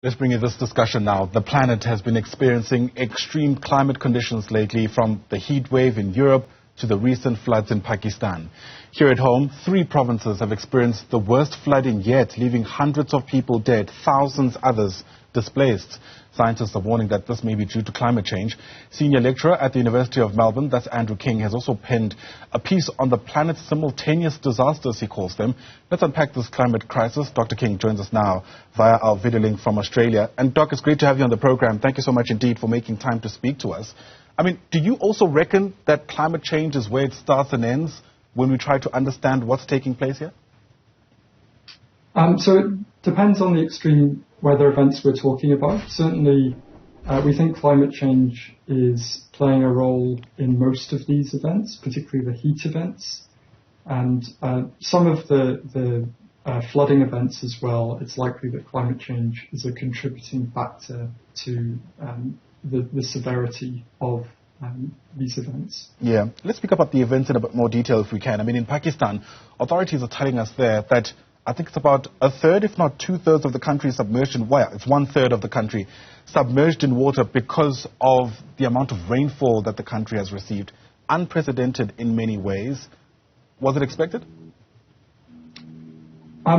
Let's bring you this discussion now. The planet has been experiencing extreme climate conditions lately, from the heat wave in Europe to the recent floods in Pakistan. Here at home, 3 provinces have experienced the worst flooding yet, leaving hundreds of people dead, thousands others displaced. Scientists are warning that this may be due to climate change. Senior lecturer at the University of Melbourne, that's Andrew King, has also penned a piece on the planet's simultaneous disasters, he calls them. Let's unpack this climate crisis. Dr. King joins us now via our video link from Australia. And Doc, it's great to have you on the program. Thank you so much indeed for making time to speak to us. I mean, do you also reckon that climate change is where it starts and ends when we try to understand what's taking place here? So it depends on the extreme weather events we're talking about. Certainly, we think climate change is playing a role in most of these events, particularly the heat events. And some of the flooding events as well, it's likely that climate change is a contributing factor to the severity of these events. Yeah. Let's speak about the events in a bit more detail if we can. I mean, in Pakistan, authorities are telling us there that I think it's about a third, if not 2/3 of the country submerged in, well, it's 1/3 of the country submerged in water because of the amount of rainfall that the country has received. Unprecedented in many ways. Was it expected?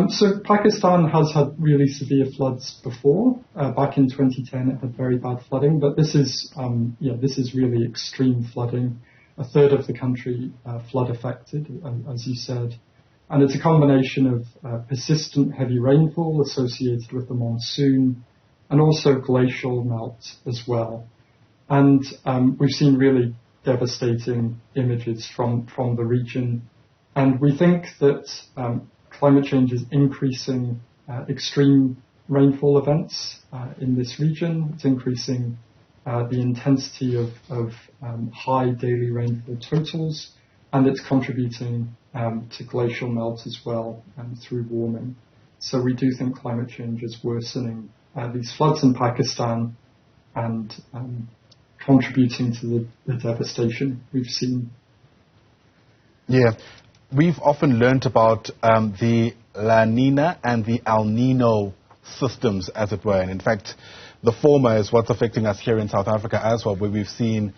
So Pakistan has had really severe floods before. Back in 2010, it had very bad flooding, but this is really extreme flooding. A third of the country flood affected, as you said. And it's a combination of persistent heavy rainfall associated with the monsoon and also glacial melt as well. And we've seen really devastating images from the region. And we think that climate change is increasing extreme rainfall events in this region. It's increasing the intensity of high daily rainfall totals, and it's contributing to glacial melt as well through warming. So we do think climate change is worsening these floods in Pakistan and contributing to the devastation we've seen. Yeah. We've often learnt about the La Nina and the El Nino systems, as it were. And in fact, the former is what's affecting us here in South Africa as well, where we've seen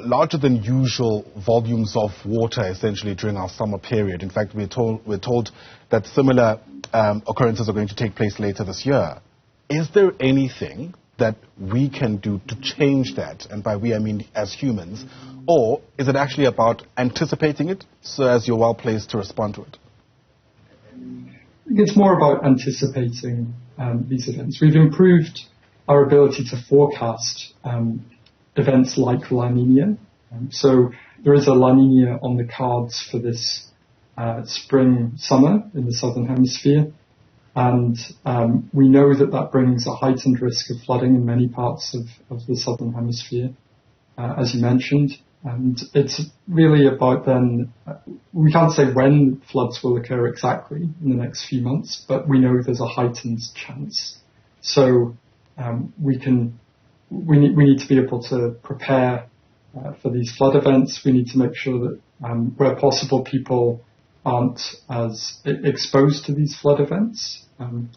larger than usual volumes of water essentially during our summer period. In fact, we're told that similar occurrences are going to take place later this year. Is there anything that we can do to change that? And by we, I mean as humans. Or is it actually about anticipating it so as you're well placed to respond to it? It's more about anticipating these events. We've improved our ability to forecast events like La Nina. So there is a La Nina on the cards for this spring-summer in the Southern Hemisphere. And we know that brings a heightened risk of flooding in many parts of the Southern Hemisphere, as you mentioned. And it's really about then, we can't say when floods will occur exactly in the next few months, but we know there's a heightened chance. So we need to be able to prepare for these flood events. We need to make sure that where possible people aren't as exposed to these flood events,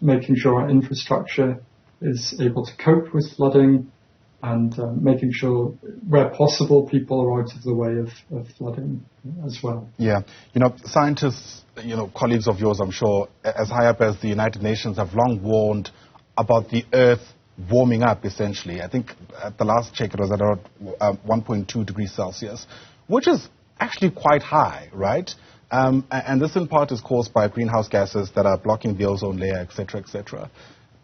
making sure our infrastructure is able to cope with flooding, and making sure where possible people are out of the way of flooding as well. Yeah. Scientists, colleagues of yours, I'm sure, as high up as the United Nations, have long warned about the Earth warming up, essentially. I think at the last check it was at around 1.2 degrees Celsius, which is actually quite high, right? And this in part is caused by greenhouse gases that are blocking the ozone layer, et cetera, et cetera.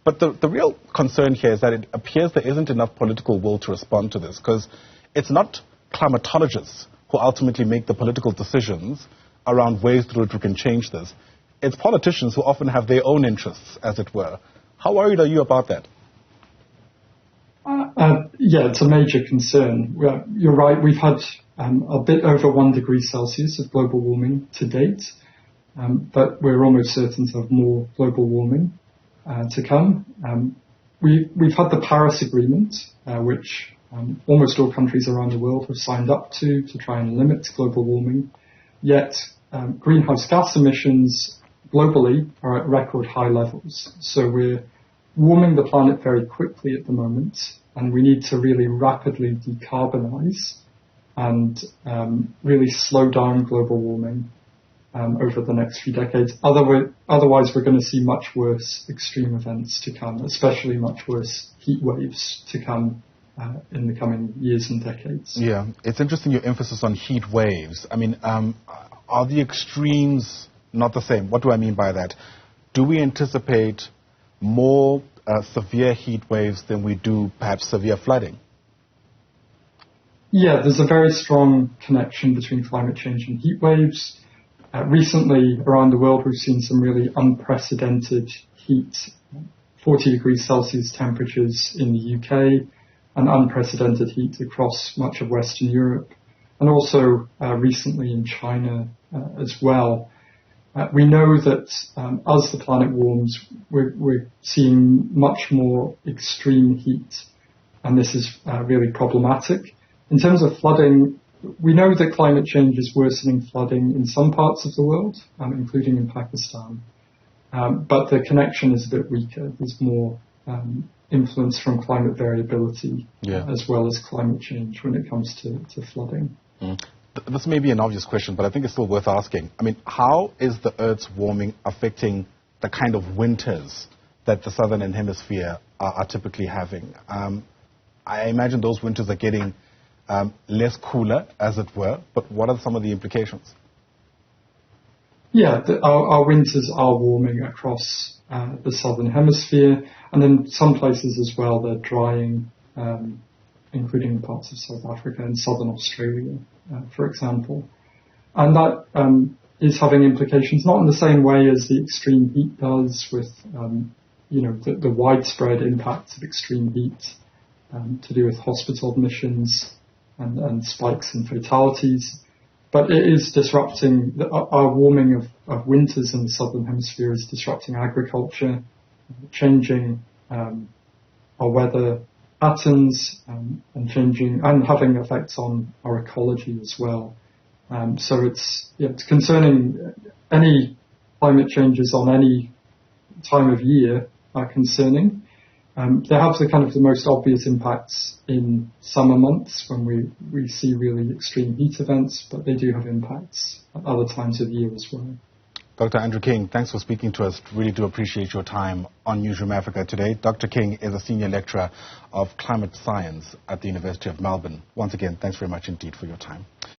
But the real concern here is that it appears there isn't enough political will to respond to this, because it's not climatologists who ultimately make the political decisions around ways through which we can change this. It's politicians who often have their own interests, as it were. How worried are you about that? Yeah, it's a major concern. You're right, we've had a bit over 1 degree Celsius of global warming to date, but we're almost certain to have more global warming to come. We've had the Paris Agreement, which almost all countries around the world have signed up to try and limit global warming. Yet greenhouse gas emissions globally are at record high levels. So we're warming the planet very quickly at the moment, and we need to really rapidly decarbonize and really slow down global warming over the next few decades. Otherwise, we're going to see much worse extreme events to come, especially much worse heat waves to come in the coming years and decades. Yeah, it's interesting your emphasis on heat waves. I mean, are the extremes not the same? What do I mean by that? Do we anticipate more severe heat waves than we do perhaps severe flooding? Yeah, there's a very strong connection between climate change and heat waves. Recently, around the world, we've seen some really unprecedented heat, 40 degrees Celsius temperatures in the UK, and unprecedented heat across much of Western Europe, and also recently in China as well. We know that as the planet warms, we're seeing much more extreme heat, and this is really problematic. In terms of flooding, we know that climate change is worsening flooding in some parts of the world, including in Pakistan. But the connection is a bit weaker. There's more influence from climate variability as well as climate change when it comes to flooding. This may be an obvious question, but I think it's still worth asking. I mean, how is the Earth's warming affecting the kind of winters that the southern hemisphere are typically having? I imagine those winters are getting less cooler, as it were, but what are some of the implications? Yeah, our winters are warming across the southern hemisphere, and in some places as well they're drying, including parts of South Africa and southern Australia, for example. And that is having implications not in the same way as the extreme heat does, with the widespread impacts of extreme heat to do with hospital admissions and spikes in fatalities. But it is disrupting, our warming of winters in the southern hemisphere is disrupting agriculture, changing our weather patterns, and changing and having effects on our ecology as well. So it's concerning. Any climate changes on any time of year are concerning. They have the most obvious impacts in summer months when we see really extreme heat events, but they do have impacts at other times of year as well. Dr. Andrew King, thanks for speaking to us. Really do appreciate your time on Newzroom Afrika today. Dr. King is a senior lecturer of climate science at the University of Melbourne. Once again, thanks very much indeed for your time.